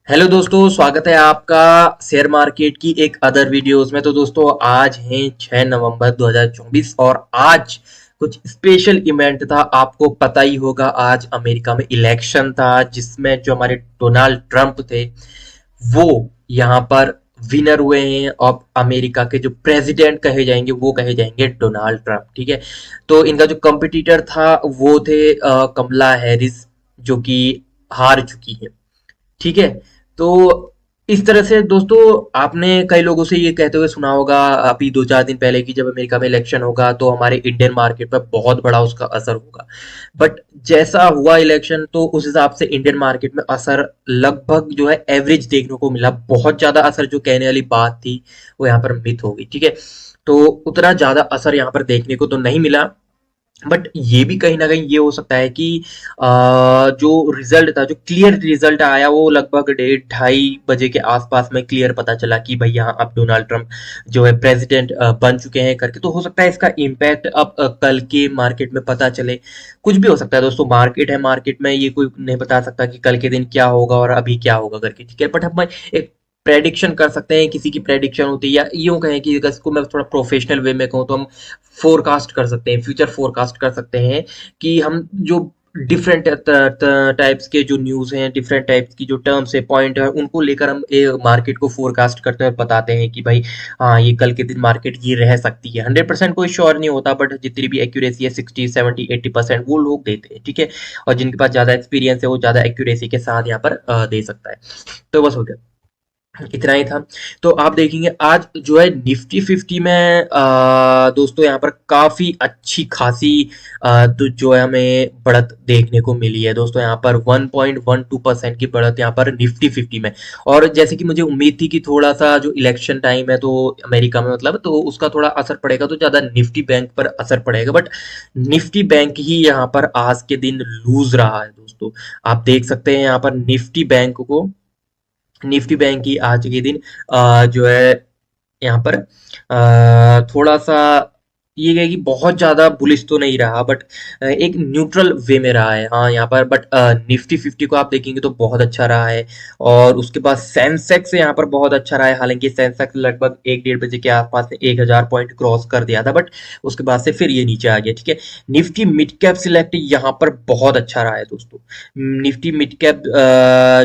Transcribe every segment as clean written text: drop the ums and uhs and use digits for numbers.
Hello दोस्तों, स्वागत है आपका शेयर मार्केट की एक अदर वीडियोस में। तो दोस्तों आज है 6 नवंबर 2024 और आज कुछ स्पेशल इवेंट था। आपको पता ही होगा, आज अमेरिका में इलेक्शन था जिसमें जो हमारे डोनाल्ड ट्रंप थे वो यहाँ पर विनर हुए हैं। अब अमेरिका के जो प्रेसिडेंट कहे जाएंगे वो कहे जाएंगे डोनाल्ड ट्रंप। ठीक है, तो इनका जो कंपटीटर था वो थे कमला हैरिस, जो कि हार चुकी है। ठीक है, तो इस तरह से दोस्तों आपने कई लोगों से ये कहते हुए सुना होगा अभी 2-4 दिन पहले कि जब अमेरिका में इलेक्शन होगा तो हमारे इंडियन मार्केट पर बहुत बड़ा उसका असर होगा। बट जैसा हुआ इलेक्शन तो उस हिसाब से इंडियन मार्केट में असर लगभग जो है एवरेज देखने को मिला। बहुत ज्यादा असर जो कहने वाली बात थी वो यहाँ पर मिथ हो गई। ठीक है, तो उतना ज्यादा असर यहाँ पर देखने को तो नहीं मिला। बट ये भी कहीं ना कहीं ये हो सकता है कि जो रिजल्ट था, जो क्लियर रिजल्ट आया वो लगभग 1:30-2:30 बजे के आसपास में क्लियर पता चला कि भाई यहाँ अब डोनाल्ड ट्रंप जो है प्रेसिडेंट बन चुके हैं करके। तो हो सकता है इसका इम्पैक्ट अब कल के मार्केट में पता चले। कुछ भी हो सकता है दोस्तों, मार्केट है, मार्केट में ये कोई नहीं बता सकता कि कल के दिन क्या होगा और अभी क्या होगा करके। ठीक है, बट हम एक प्रेडिक्शन कर सकते हैं, किसी की प्रेडिक्शन होती है, या यूं कहें कि इसको मैं थोड़ा प्रोफेशनल वे में कहूँ तो हम फोरकास्ट कर सकते हैं, फ्यूचर फोरकास्ट कर सकते हैं कि हम जो डिफरेंट टाइप्स के जो न्यूज़ हैं, डिफरेंट टाइप्स की जो टर्म्स है, पॉइंट है, उनको लेकर हम मार्केट को फोरकास्ट करते हैं और बताते हैं कि भाई हाँ ये कल के दिन मार्केट ये रह सकती है। 100% कोई श्योर नहीं होता, बट जितनी भी एक्यूरेसी है 60, 70, 80% वो लोग देते हैं। ठीक है, और जिनके पास ज़्यादा एक्सपीरियंस है वो ज़्यादा एक्यूरेसी के साथ यहाँ पर दे सकता है। तो बस हो गया, इतना ही था। तो आप देखेंगे आज जो है निफ्टी 50 में दोस्तों यहाँ पर काफी अच्छी खासी तो जो है हमें बढ़त देखने को मिली है दोस्तों। यहाँ पर 1.12% की बढ़त यहाँ पर निफ्टी 50 में। और जैसे कि मुझे उम्मीद थी कि थोड़ा सा जो इलेक्शन टाइम है तो अमेरिका में मतलब, तो उसका थोड़ा असर पड़ेगा, तो ज्यादा निफ्टी बैंक पर असर पड़ेगा। बट निफ्टी बैंक ही यहाँ पर आज के दिन लूज रहा है दोस्तों। आप देख सकते हैं यहाँ पर निफ्टी बैंक को, निफ्टी बैंक की आज के दिन जो है यहाँ पर थोड़ा सा ये है कि बहुत ज्यादा बुलिश तो नहीं रहा, बट एक न्यूट्रल वे में रहा है। हाँ यहाँ पर बट निफ्टी 50 को आप देखेंगे तो बहुत अच्छा रहा है। और उसके बाद सेंसेक्स यहाँ पर बहुत अच्छा रहा है। हालांकि सेंसेक्स लगभग 1-1:30 बजे के आसपास में 1000 पॉइंट क्रॉस कर दिया था, बट उसके बाद से फिर ये नीचे आ गया। ठीक है, निफ्टी मिड कैप सिलेक्ट यहाँ पर बहुत अच्छा रहा है दोस्तों। निफ्टी मिड कैप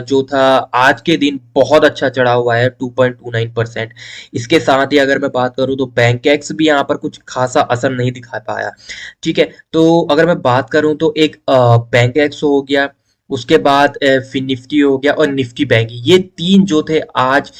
जो था आज के दिन बहुत अच्छा चढ़ा हुआ है 2.29%। इसके साथ ही अगर मैं बात करूं तो बैंकेक्स भी यहाँ पर कुछ खासा असर नहीं दिखा पाया। ठीक है, तो अगर मैं बात करूं तो एक बैंकेक्स हो गया, उसके बाद फिर निफ्टी हो गया और निफ्टी बैंक, ये तीन जो थे आज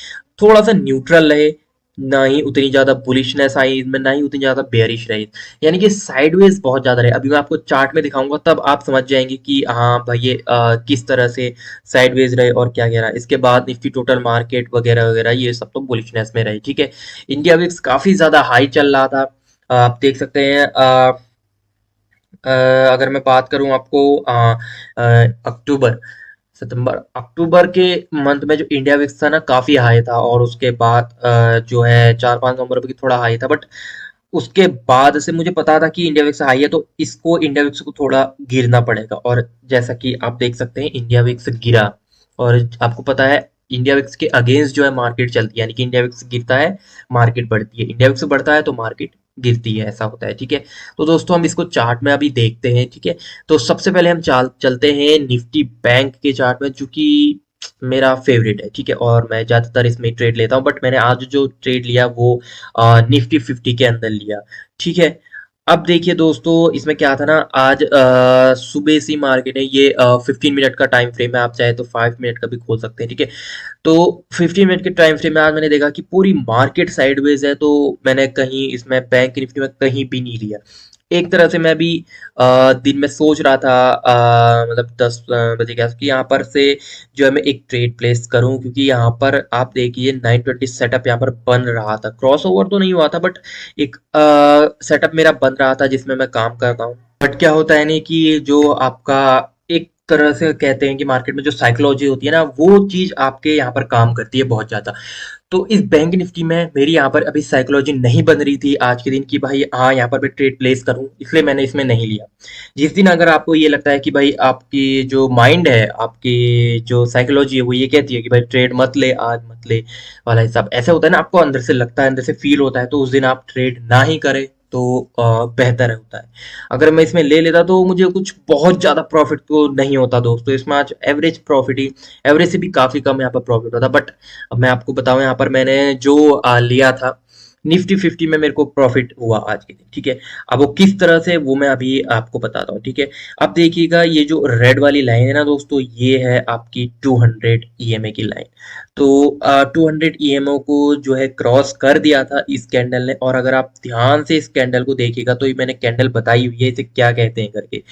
थोड़ा सा न्यूट्रल रहे। ना ही उतनी ज्यादा बुलिशनेस आई इनमें, ना ही उतनी ज्यादा बेयरिश रही। यानी कि साइडवेज बहुत ज्यादा रहे। अभी मैं आपको चार्ट में दिखाऊंगा तब आप समझ जाएंगे कि हाँ भाई ये किस तरह से साइडवेज रहे और क्या क्या रहा। इसके बाद निफ्टी टोटल मार्केट वगैरह वगैरह ये सब तो बुलिशनेस में रहे। ठीक है, इंडिया विक्स काफी ज्यादा हाई चल रहा था। आप देख सकते हैं अगर मैं बात करूं आपको अक्टूबर, सितंबर अक्टूबर के मंथ में जो इंडिया विक्स था ना काफी हाई था। और उसके बाद जो है 4-5 नवंबर की थोड़ा हाई था। बट उसके बाद से मुझे पता था कि इंडिया विक्स हाई है, तो इसको इंडिया विक्स को थोड़ा गिरना पड़ेगा। और जैसा कि आप देख सकते हैं इंडिया विक्स गिरा। और आपको पता है इंडिया विक्स के अगेंस्ट जो है मार्केट चलती है, यानी कि इंडिया विक्स गिरता है मार्केट बढ़ती है, इंडिया विक्स बढ़ता है तो मार्केट गिरती है, ऐसा होता है। ठीक है, तो दोस्तों हम इसको चार्ट में अभी देखते हैं। ठीक है, तो सबसे पहले हम चलते हैं निफ्टी बैंक के चार्ट में, जो कि मेरा फेवरेट है। ठीक है, और मैं ज्यादातर इसमें ट्रेड लेता हूँ, बट मैंने आज जो ट्रेड लिया वो निफ्टी 50 के अंदर लिया। ठीक है, अब देखिए दोस्तों इसमें क्या था ना, आज सुबह से मार्केट है, ये 15 मिनट का टाइम फ्रेम है, आप चाहे तो 5 मिनट का भी खोल सकते हैं। ठीक है, तो 15 मिनट के टाइम फ्रेम में आज मैंने देखा कि पूरी मार्केट साइडवेज है, तो मैंने कहीं इसमें बैंक निफ्टी में कहीं भी नहीं लिया। एक तरह से मैं भी दिन में सोच रहा था मतलब 10 बजे के आसपास कि यहाँ पर से जो है मैं एक ट्रेड प्लेस करूं, क्योंकि यहाँ पर आप देखिए 920 सेटअप यहाँ पर बन रहा था। क्रॉस ओवर तो नहीं हुआ था, बट एक सेटअप मेरा बन रहा था जिसमें मैं काम करता हूँ। बट क्या होता है नहीं कि जो आपका एक तरह से कहते हैं कि मार्केट में जो साइकोलॉजी होती है ना, वो चीज आपके यहाँ पर काम करती है बहुत ज्यादा। तो इस बैंक निफ्टी में मेरी यहाँ पर अभी साइकोलॉजी नहीं बन रही थी आज के दिन की भाई हाँ यहाँ पर मैं ट्रेड प्लेस करूँ, इसलिए मैंने इसमें नहीं लिया। जिस दिन अगर आपको ये लगता है कि भाई आपकी जो माइंड है, आपकी जो साइकोलॉजी है वो ये कहती है कि भाई ट्रेड मत ले, आज मत ले वाला हिसाब ऐसा होता है ना, आपको अंदर से लगता है, अंदर से फील होता है, तो उस दिन आप ट्रेड ना ही करें तो बेहतर होता है। अगर मैं इसमें ले लेता तो मुझे कुछ बहुत ज्यादा प्रॉफिट तो नहीं होता दोस्तों, इसमें आज एवरेज प्रॉफिट ही, एवरेज से भी काफी कम यहाँ पर प्रॉफिट होता। बट अब मैं आपको बताऊं यहाँ पर मैंने जो लिया था निफ्टी 50 में मेरे को प्रॉफिट हुआ आज के दिन, ठीक है। अब वो किस तरह से वो मैं अभी आपको बताता हूँ, ठीक है। अब देखिएगा ये जो रेड वाली लाइन है ना दोस्तों, ये है आपकी 200 ईएमए की लाइन। तो 200 ईएमओ को जो है क्रॉस कर दिया था इस कैंडल ने। और अगर आप ध्यान से इस कैंडल को देखिएगा तो ये मैंने कैंडल बताई हुई है इसे क्या कहते हैं करके।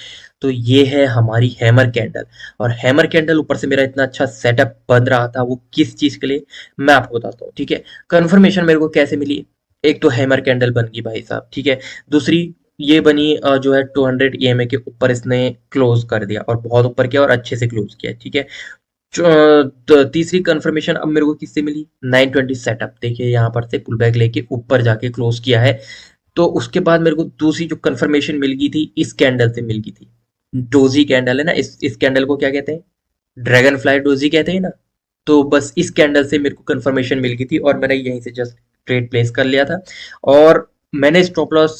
तो ये है हमारी हैमर कैंडल। और हैमर कैंडल ऊपर से मेरा इतना अच्छा सेटअप बन रहा था, वो किस चीज के लिए मैं आपको बताता हूँ, ठीक है। कंफर्मेशन मेरे को कैसे मिली, एक तो हैमर कैंडल बन गई भाई साहब, ठीक है। दूसरी ये बनी जो है 200 ईएमए के ऊपर इसने क्लोज कर दिया और बहुत ऊपर किया और अच्छे से क्लोज किया, ठीक है। तीसरी कंफर्मेशन अब मेरे को किससे मिली, 920 सेटअप, देखिए यहाँ पर से पुल बैक लेके ऊपर जाके क्लोज किया है। तो उसके बाद मेरे को दूसरी जो कंफर्मेशन मिल गई थी इस कैंडल से मिल गई थी, डोजी कैंडल है ना, इस कैंडल को क्या कहते हैं, ड्रैगन फ्लाई डोजी कहते हैं ना। तो बस इस कैंडल से मेरे को कंफर्मेशन मिल गई थी और मैंने यहीं से जस्ट ट्रेड प्लेस कर लिया था। और मैंने स्टॉप लॉस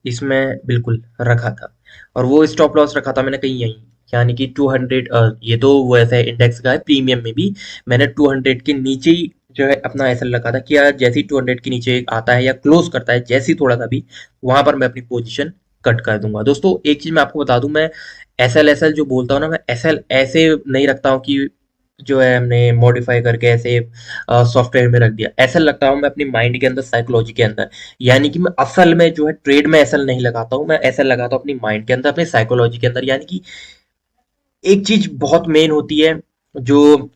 इसमें बिल्कुल रखा था, और वो स्टॉप लॉस रखा था मैंने कहीं यहीं, यानी कि 200, ये तो वैसे इंडेक्स का है, प्रीमियम में भी मैंने 200 के नीचे ही जो है अपना ऐसा लगा था कि यार जैसे ही 200 के नीचे आता है या क्लोज करता है जैसे ही थोड़ा सा भी, वहां पर मैं अपनी पोजीशन कट कर दूंगा। दोस्तों एक चीज मैं आपको बता दूं, मैं एसएल जो बोलता हूँ ना, मैं एसएल ऐसे नहीं रखता हूँ कि जो है हमने मॉडिफाई करके ऐसे सॉफ्टवेयर में रख दिया। ऐसा लगता हूँ मैं अपनी माइंड के अंदर, साइकोलॉजी के अंदर, यानी कि मैं असल में जो है ट्रेड में ऐसा नहीं लगाता हूँ, मैं ऐसा लगाता हूँ अपनी माइंड के अंदर, अपनी साइकोलॉजी के अंदर। यानी कि एक चीज बहुत मेन होती है जो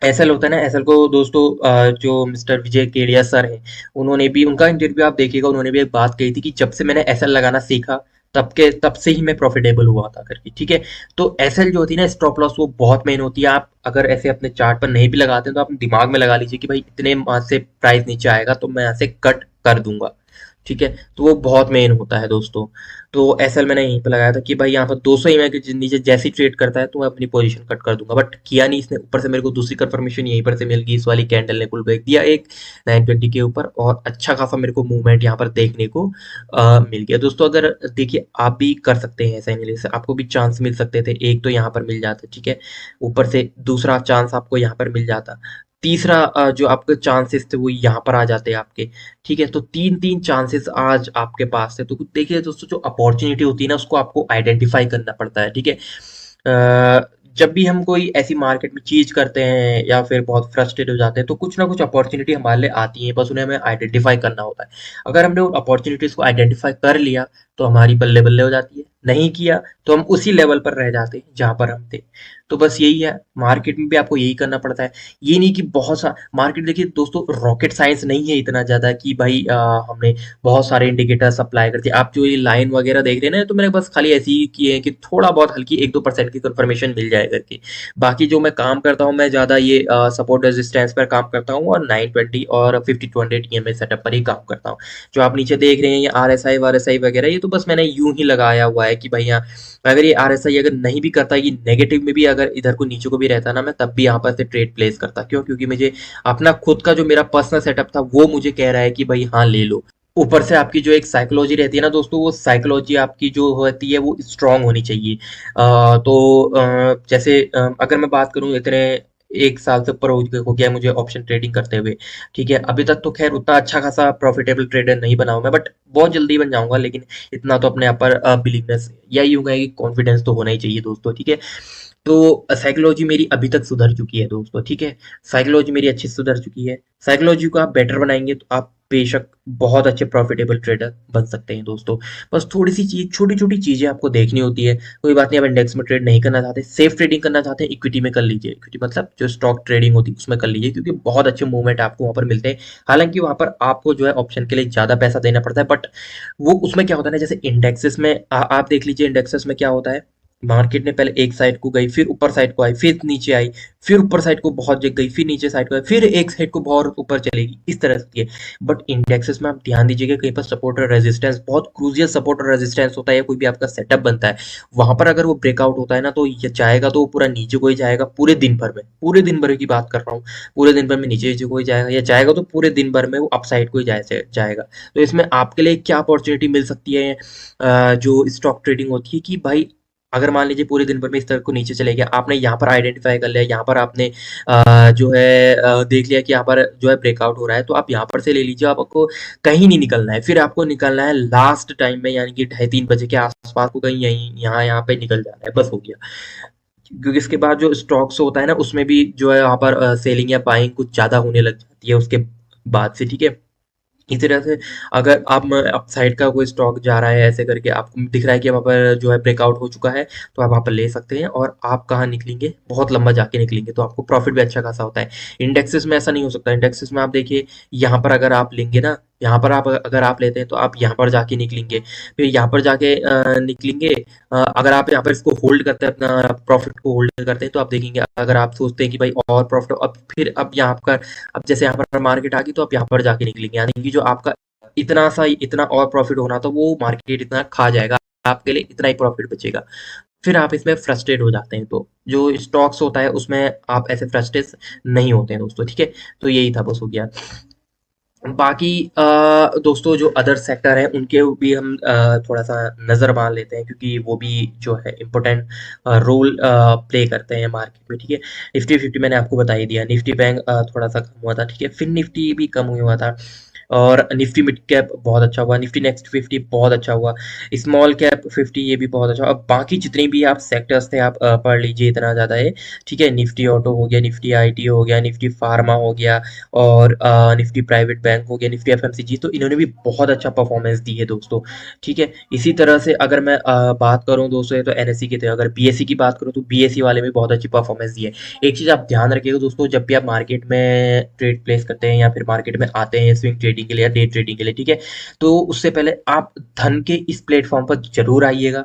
एसएल होता है ना, एसएल को दोस्तों जो मिस्टर विजय केडिया सर हैं, उन्होंने भी, उनका इंटरव्यू आप देखिएगा, उन्होंने भी एक बात कही थी कि जब से मैंने एसएल लगाना सीखा तब से ही मैं प्रॉफिटेबल हुआ था करके, ठीक है। तो एसएल जो होती है ना, स्टॉप लॉस, वो बहुत मेन होती है। आप अगर ऐसे अपने चार्ट पर नहीं भी लगाते हैं तो आप दिमाग में लगा लीजिए कि भाई इतने वहां से प्राइस नीचे आएगा तो मैं यहाँ से कट कर दूंगा, ठीक है। तो वो बहुत मेन होता है दोस्तों। तो एसएल मैंने यहीं पे लगाया था कि भाई यहाँ पर 200 ईएमए के नीचे जैसी ट्रेड करता है तो मैं अपनी पोजीशन कट कर दूंगा, बट किया नहीं इसने। ऊपर से मेरे को दूसरी कंफर्मेशन यहीं पर से मिल गई, इस वाली कैंडल ने पुल बैक दिया एक 920 के ऊपर, और अच्छा खासा मेरे को मूवमेंट यहाँ पर देखने को मिल गया दोस्तों। अगर देखिए आप भी कर सकते हैं ऐसा एनालिसिस, आपको भी चांस मिल सकते थे, एक तो यहाँ पर मिल जाता, ठीक है, ऊपर से दूसरा चांस आपको यहाँ पर मिल जाता, तीसरा जो आपके चांसेस थे वो यहाँ पर आ जाते आपके, ठीक है। तो तीन तीन चांसेस आज आपके पास थे। तो देखिए दोस्तों, जो अपॉर्चुनिटी होती है ना उसको आपको आइडेंटिफाई करना पड़ता है, ठीक है। जब भी हम कोई ऐसी मार्केट में चीज करते हैं या फिर बहुत फ्रस्ट्रेट हो जाते हैं तो कुछ ना कुछ अपॉर्चुनिटी हमारे लिए आती है, बस उन्हें हमें आइडेंटिफाई करना होता है। अगर हमने उन अपॉर्चुनिटीज को आइडेंटिफाई कर लिया तो हमारी बल्ले बल्ले हो जाती है, नहीं किया तो हम उसी लेवल पर रह जाते हैं जहां पर हम थे। तो बस यही है, मार्केट में भी आपको यही करना पड़ता है। ये नहीं कि बहुत सा मार्केट, देखिए दोस्तों रॉकेट साइंस नहीं है इतना ज्यादा कि भाई हमने बहुत सारे इंडिकेटर्स अप्लाई कर दिए। आप जो ये लाइन वगैरह देख रहे हैं ना, तो मैंने बस खाली ऐसे ही किए हैं कि थोड़ा बहुत हल्की 1-2% की कंफर्मेशन मिल जाए करके। बाकी जो मैं काम करता हूँ, मैं ज्यादा ये सपोर्ट रेजिस्टेंस पर काम करता हूँ और 920 और 50-200 ईएमए सेटअप पर ही काम करता हूँ। जो आप नीचे देख रहे हैं ये आरएसआई वारएसआई वगैरह, ये तो बस मैंने यूं ही लगाया हुआ है कि भाई यहाँ अगर ये आरएसआई अगर नहीं भी करता, ये नेगेटिव में भी अगर इधर को नीचे को भी रहता ना, मैं तब भी यहाँ पर से ट्रेड प्लेस करता। क्यों? क्योंकि मुझे अपना खुद का जो मेरा पर्सनल सेटअप था वो मुझे कह रहा है कि भाई हाँ ले लो। ऊपर से आपकी जो एक साइकोलॉजी रहती है ना दोस्तों, वो साइकोलॉजी आपकी जो होती है वो स्ट्रांग होनी चाहिए। जैसे अगर मैं बात करूं, इतने 1 साल से ऊपर हो गया मुझे ऑप्शन ट्रेडिंग करते हुए, ठीक है। अभी तक तो खैर उतना अच्छा खासा प्रॉफिटेबल ट्रेडर नहीं बना हूं मैं, बट बहुत जल्दी बन जाऊंगा। लेकिन इतना तो अपने आप पर बिलीवनेस या यूं कहें कि कॉन्फिडेंस तो होना ही चाहिए दोस्तों, ठीक है। तो साइकोलॉजी मेरी अभी तक सुधर चुकी है दोस्तों, ठीक है। साइकोलॉजी मेरी अच्छी सुधर चुकी है। साइकोलॉजी को आप बेटर बनाएंगे तो आप बेशक बहुत अच्छे प्रॉफिटेबल ट्रेडर बन सकते हैं दोस्तों। बस थोड़ी सी चीज, छोटी छोटी चीजें आपको देखनी होती है। कोई बात नहीं, आप इंडेक्स में ट्रेड नहीं करना चाहते, सेफ ट्रेडिंग करना चाहते हैं, इक्विटी में कर लीजिए। इक्विटी मतलब जो स्टॉक ट्रेडिंग होती है उसमें कर लीजिए, क्योंकि बहुत अच्छे मूवमेंट आपको वहां पर मिलते हैं। हालांकि वहां पर आपको जो है ऑप्शन के लिए ज्यादा पैसा देना पड़ता है, बट वो उसमें क्या होता है ना, जैसे इंडेक्सेस में आप देख लीजिए, इंडेक्सेस में क्या होता है, मार्केट ने पहले एक साइड को गई, फिर ऊपर साइड को आई, फिर नीचे आई, फिर ऊपर साइड को बहुत जग गई, फिर नीचे साइड को आई, फिर एक साइड को बहुत ऊपर चलेगी, इस तरह से है। बट इंडेक्सेस में आप ध्यान दीजिएगा, कहीं पर सपोर्ट और रेजिस्टेंस, बहुत क्रूशियल सपोर्ट और रेजिस्टेंस होता है, कोई भी आपका सेटअप बनता है वहां पर अगर वो ब्रेकआउट होता है ना, तो ये जाएगा तो वो पूरा नीचे को ही जाएगा पूरे दिन भर में, पूरे दिन भर की बात कर रहा हूँ, पूरे दिन भर में नीचे नीचे को ही जाएगा, या जाएगा तो पूरे दिन भर में वो अपसाइड को ही जाएगा। तो इसमें आपके लिए क्या अपॉर्चुनिटी मिल सकती है, जो स्टॉक ट्रेडिंग होती है कि भाई अगर मान लीजिए पूरे दिन भर में इस तरह को नीचे चले गया, आपने यहाँ पर आइडेंटिफाई कर लिया, यहाँ पर आपने जो है देख लिया कि यहाँ पर जो है ब्रेकआउट हो रहा है, तो आप यहाँ पर से ले लीजिए, आपको कहीं नहीं निकलना है, फिर आपको निकलना है लास्ट टाइम में, यानी कि 2:30 बजे के आसपास को कहीं यहीं यहाँ पे निकल जाना है, बस हो गया। क्योंकि इसके बाद जो स्टॉक्स होता है ना, उसमें भी जो है यहाँ पर सेलिंग या बाइंग कुछ ज्यादा होने लग जाती है उसके बाद से, ठीक है। इसी तरह से अगर आप अपसाइड का कोई स्टॉक जा रहा है ऐसे करके, आपको दिख रहा है कि वहाँ पर जो है ब्रेकआउट हो चुका है, तो आप वहाँ पर ले सकते हैं, और आप कहाँ निकलेंगे, बहुत लंबा जाके निकलेंगे, तो आपको प्रॉफिट भी अच्छा खासा होता है। इंडेक्सेस में ऐसा नहीं हो सकता, इंडेक्सेस में आप देखिए, यहाँ पर अगर आप लेंगे ना, यहाँ पर आप अगर आप लेते हैं तो आप यहाँ पर जाके निकलेंगे, फिर यहाँ पर जाके निकलेंगे। अगर आप यहाँ पर इसको होल्ड करते हैं, अपना प्रॉफिट को होल्ड करते हैं, तो आप देखेंगे, अगर आप सोचते हैं कि भाई और प्रॉफिट, अब फिर अब यहाँ पर, अब जैसे यहाँ पर मार्केट आ गई, तो आप यहाँ पर जाके निकलेंगे, यानी कि जो आपका इतना सा इतना और प्रॉफिट होना था, वो मार्केट इतना खा जाएगा, आपके लिए इतना ही प्रॉफिट बचेगा, फिर आप इसमें फ्रस्ट्रेट हो जाते हैं। तो जो स्टॉक्स होता है उसमें आप ऐसे फ्रस्ट्रेट नहीं होते हैं दोस्तों, ठीक है। तो यही था, बस हो गया। बाकी दोस्तों जो अदर सेक्टर है उनके भी हम थोड़ा सा नज़र मार लेते हैं, क्योंकि वो भी जो है इम्पोर्टेंट रोल प्ले करते हैं मार्केट में, ठीक है। निफ्टी 50 मैंने आपको बता ही दिया, निफ्टी बैंक थोड़ा सा कम हुआ था, ठीक है, फिर निफ्टी भी कम हुआ था, और निफ्टी मिड कैप बहुत अच्छा हुआ, निफ्टी नेक्स्ट 50 बहुत अच्छा हुआ, स्मॉल कैप 50 ये भी बहुत अच्छा। अब बाकी जितने भी आप सेक्टर्स थे आप पढ़ लीजिए, इतना ज़्यादा है, ठीक है। निफ्टी ऑटो हो गया, निफ्टी आईटी हो गया, निफ्टी फार्मा हो गया, और निफ्टी प्राइवेट बैंक हो गया, निफ्टी एफएमसीजी, तो इन्होंने भी बहुत अच्छा परफॉर्मेंस दी है दोस्तों, ठीक है। इसी तरह से अगर मैं बात करूं दोस्तों, तो एनएससी की थे, अगर बीएससी की बात करूं तो बीएससी वाले भी बहुत अच्छी परफॉर्मेंस दी है। एक चीज़ आप ध्यान रखिएगा दोस्तों, जब भी आप मार्केट में ट्रेड प्लेस करते हैं या फिर मार्केट में आते हैं स्विंग ट्रेडिंग के लिए या डे ट्रेडिंग के लिए, ठीक है, तो उससे पहले आप धन के इस प्लेटफॉर्म पर जरूर आइएगा।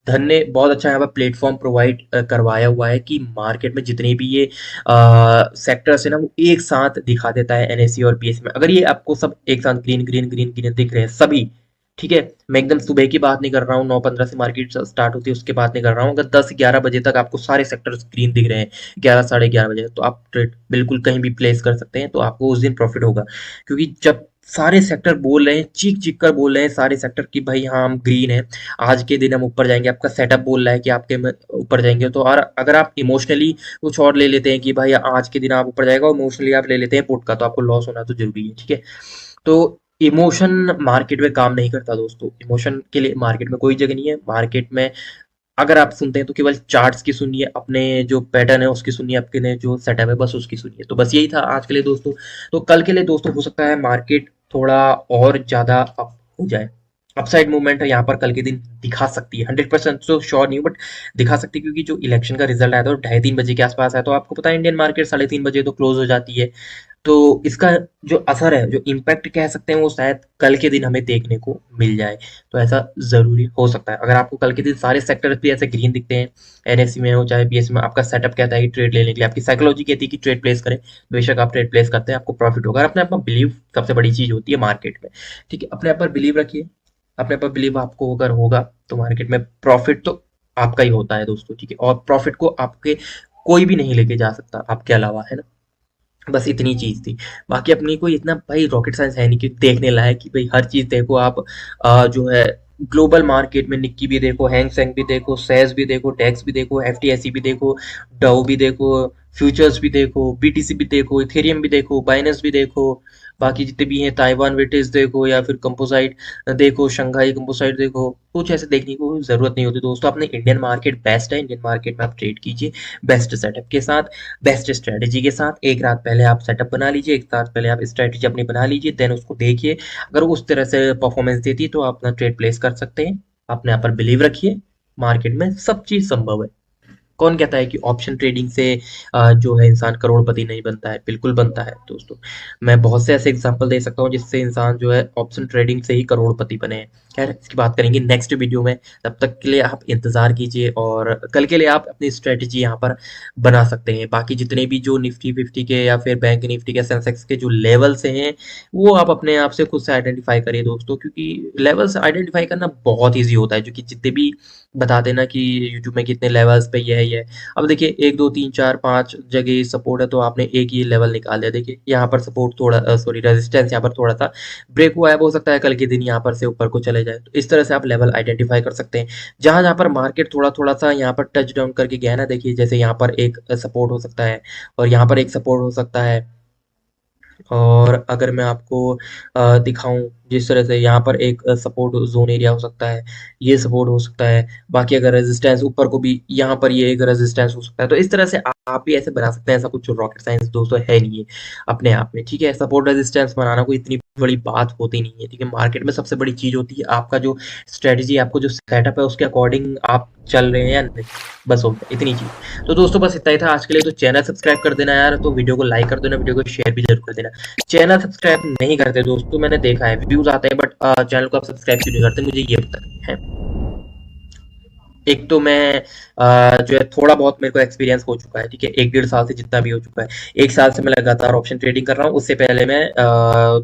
धन ने बहुत अच्छा यहाँ पर प्लेटफॉर्म प्रोवाइड करवाया हुआ है कि मार्केट में जितने भी ये सेक्टर्स है ना, वो एक साथ दिखा देता है एनएससी और बीएससी में। अगर ये आपको सब एक साथ ग्रीन ग्रीन ग्रीन ग्रीन दिख रहे हैं सभी, ठीक है, मैं एकदम सुबह की बात नहीं कर रहा हूँ, 9:15 से मार्केट स्टार्ट होती है उसके बात नहीं कर रहा हूँ, अगर 10-11 बजे तक आपको सारे सेक्टर्स ग्रीन दिख रहे हैं, 11 साढ़े 11 बजे, तो आप ट्रेड बिल्कुल कहीं भी प्लेस कर सकते हैं, तो आपको उस दिन प्रॉफिट होगा। क्योंकि जब सारे सेक्टर बोल रहे हैं, चीख चीख कर बोल रहे हैं सारे सेक्टर की भाई हाँ हम ग्रीन है, आज के दिन हम ऊपर जाएंगे, आपका सेटअप बोल रहा है कि आपके ऊपर जाएंगे, तो और अगर आप इमोशनली कुछ और ले लेते हैं कि भाई आज के दिन आप ऊपर जाएगा, और इमोशनली आप ले लेते हैं पुट का, तो आपको लॉस होना तो जरूरी है, ठीक है। तो इमोशन मार्केट में काम नहीं करता दोस्तों, इमोशन के लिए मार्केट में कोई जगह नहीं है। मार्केट में अगर आप सुनते हैं तो केवल चार्ट्स की सुनिए, अपने जो पैटर्न है उसकी सुनिए, आपके ने जो सेटअप है बस उसकी सुनिए। तो बस यही था आज के लिए दोस्तों। तो कल के लिए दोस्तों हो सकता है मार्केट थोड़ा और ज्यादा अप हो जाए, अपसाइड मूवमेंट है यहाँ पर कल के दिन दिखा सकती है, 100% तो श्योर नहीं हूँ बट दिखा सकती है, क्योंकि जो इलेक्शन का रिजल्ट आया था वो 2:30 बजे के आसपास आया, तो आपको पता है इंडियन मार्केट 3:30 बजे तो क्लोज हो जाती है। तो इसका जो असर है, जो इम्पैक्ट कह सकते हैं, वो शायद कल के दिन हमें देखने को मिल जाए। तो ऐसा जरूरी हो सकता है, अगर आपको कल के दिन सारे सेक्टर भी ऐसे ग्रीन दिखते हैं, एनएससी में हो चाहे बीएससी में, आपका सेटअप कहता है कि ट्रेड लेने के लिए, आपकी साइकोलॉजी कहती है कि ट्रेड प्लेस करें, बेशक आप ट्रेड प्लेस करते हैं, आपको प्रॉफिट होगा। और अपने आप में बिलीव सबसे बड़ी चीज होती है मार्केट में, ठीक है, अपने आप पर बिलीव रखिए। अपने पर बिलीव आपको अगर होगा तो मार्केट में प्रॉफिट तो आपका ही होता है दोस्तों, ठीक है, और प्रॉफिट को आपके कोई भी नहीं लेके जा सकता आपके अलावा, है ना। बस इतनी चीज थी, बाकी अपनी कोई इतना भाई रॉकेट साइंस है नहीं कि देखने लायक कि भाई हर चीज देखो आप। जो है ग्लोबल मार्केट में निक्की भी देखो, हैंग सेंग भी देखो, सेज भी देखो, डेक्स भी देखो, एफटीएसई भी देखो, डाउ भी देखो, फ्यूचर्स भी देखो, बीटीसी भी देखो, इथेरियम भी देखो, बाइनेंस भी देखो, बाकी जितने भी हैं ताइवान वेटेज देखो, या फिर कंपोसाइट देखो, शंघाई कंपोसाइट देखो, कुछ ऐसे देखने को जरूरत नहीं होती दोस्तों। अपने इंडियन मार्केट बेस्ट है, इंडियन मार्केट में आप ट्रेड कीजिए बेस्ट सेटअप के साथ, बेस्ट स्ट्रेटेजी के साथ। एक रात पहले आप सेटअप बना लीजिए, एक रात पहले आप स्ट्रेटेजी अपनी बना लीजिए, देन उसको देखिए, अगर वो उस तरह से परफॉर्मेंस देती है तो आप अपना ट्रेड प्लेस कर सकते हैं। अपने आप पर बिलीव रखिए, मार्केट में सब चीज संभव है। कौन कहता है कि ऑप्शन ट्रेडिंग से जो है इंसान करोड़पति नहीं बनता है? बिल्कुल बनता है दोस्तों। मैं बहुत से ऐसे एग्जांपल दे सकता हूँ जिससे इंसान जो है ऑप्शन ट्रेडिंग से ही करोड़पति बने हैं। खैर, इसकी बात करेंगे नेक्स्ट वीडियो में। तब तक के लिए आप इंतजार कीजिए और कल के लिए आप अपनी स्ट्रेटजी यहाँ पर बना सकते हैं। बाकी जितने भी जो निफ्टी फिफ्टी के या फिर बैंक निफ्टी के सेंसेक्स के जो लेवल से हैं, वो आप अपने आप से खुद से आइडेंटिफाई करिए दोस्तों, क्योंकि लेवल्स आइडेंटिफाई करना बहुत ईजी होता है। जो कि जितने भी बता देना कि यूट्यूब में कितने लेवल्स पे ये है। अब देखिए 1 2 3 4 5 जगह सपोर्ट है, तो आपने एक ही लेवल निकाल दिया। देखिए यहाँ पर सपोर्ट थोड़ा सॉरी रेजिस्टेंस यहाँ पर थोड़ा सा ब्रेक हुआ है, हो सकता है कल के दिन यहाँ पर से ऊपर को चले जाए। तो इस तरह से आप लेवल आइडेंटिफाई कर सकते हैं। जहाँ जहाँ पर मार्केट थोड़ा थोड़ा सा यहाँ पर टच डाउन करके गया है ना, देखिए जैसे यहाँ पर एक सपोर्ट हो सकता है और यहाँ पर एक सपोर्ट हो सकता है। और अगर मैं आपको दिखाऊं जिस तरह से यहाँ पर एक सपोर्ट जोन एरिया हो सकता है, ये सपोर्ट हो सकता है। बाकी अगर रेजिस्टेंस ऊपर को भी यहाँ पर ये एक रेजिस्टेंस हो सकता है। तो इस तरह से आप भी ऐसे बना सकते हैं। ऐसा कुछ रॉकेट साइंस दोस्तों है नहीं है अपने आप में, ठीक है। सपोर्ट रेजिस्टेंस बनाना कोई इतनी बड़ी बात होती नहीं है, ठीक है। मार्केट में सबसे बड़ी चीज होती है आपका जो स्ट्रेटजी, आपको जो सेटअप है उसके अकॉर्डिंग आप चल रहे हैं या नहीं, बस हो गया इतनी चीज। तो दोस्तों बस इतना ही था आज के लिए। तो चैनल सब्सक्राइब कर देना यार, तो वीडियो को लाइक कर देना, वीडियो को शेयर भी जरूर कर देना। चैनल सब्सक्राइब नहीं करते दोस्तों, मैंने देखा है व्यूज आते हैं, बट चैनल को आप सब्सक्राइब क्यों नहीं करते, मुझे ये बताइए। एक तो मैं जो है थोड़ा बहुत मेरे को एक्सपीरियंस हो चुका है, ठीक है। 1 डेढ़ साल से जितना भी हो चुका है, 1 साल से मैं लगातार ऑप्शन ट्रेडिंग कर रहा हूँ। उससे पहले मैं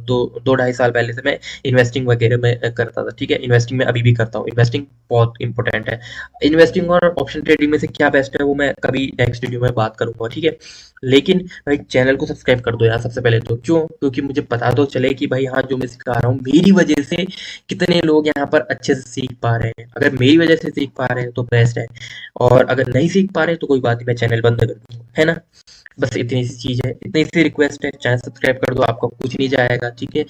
दो ढाई साल पहले से मैं इन्वेस्टिंग वगैरह में करता था, ठीक है। इन्वेस्टिंग में अभी भी करता हूँ। इन्वेस्टिंग बहुत इंपॉर्टेंट है। इन्वेस्टिंग और ऑप्शन ट्रेडिंग में से क्या बेस्ट है वो मैं कभी नेक्स्ट वीडियो में बात करूंगा, ठीक है। लेकिन भाई चैनल को सब्सक्राइब कर दो यार सबसे पहले तो। क्यों? क्योंकि मुझे पता तो चले कि भाई हाँ, जो मैं सिखा रहा हूँ मेरी वजह से कितने लोग यहाँ पर अच्छे से सीख पा रहे हैं। अगर मेरी वजह से सीख पा रहे हैं तो बेस्ट है, और अगर नहीं सीख पा रहे तो कोई बात नहीं, मैं चैनल बंद कर दूंगा, है ना। बस इतनी सी चीज है, इतनी सी रिक्वेस्ट है। चैनल सब्सक्राइब कर दो, आपका कुछ नहीं जाएगा, ठीक है।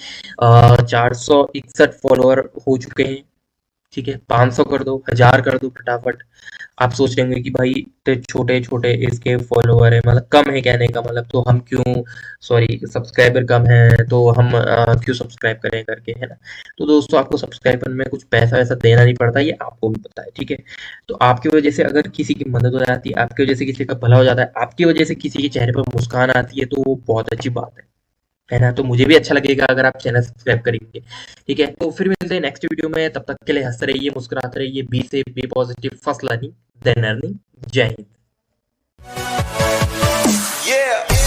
461 फॉलोअर हो चुके हैं, ठीक है। 500 कर दो, 1000 कर दो फटाफट। आप सोच रहे होंगे कि भाई इतने छोटे छोटे इसके फॉलोअर है, मतलब कम है कहने का मतलब, तो हम क्यों, सॉरी सब्सक्राइबर कम है तो हम क्यों सब्सक्राइब करें करके, है ना। तो दोस्तों आपको सब्सक्राइबर में कुछ पैसा वैसा देना नहीं पड़ता, ये आपको भी पता है, ठीक है। तो आपकी वजह से अगर किसी की मदद हो जाती है, आपकी वजह से किसी का भला हो जाता है, आपकी वजह से किसी के चेहरे पर मुस्कान आती है, तो वो बहुत अच्छी बात है ना। तो मुझे भी अच्छा लगेगा अगर आप चैनल सब्सक्राइब करेंगे, ठीक है। तो फिर मिलते हैं नेक्स्ट वीडियो में, तब तक के लिए हंसते रहिए, मुस्कुराते रहिए, be safe be positive, first learning then earning. जय हिंद। Yeah.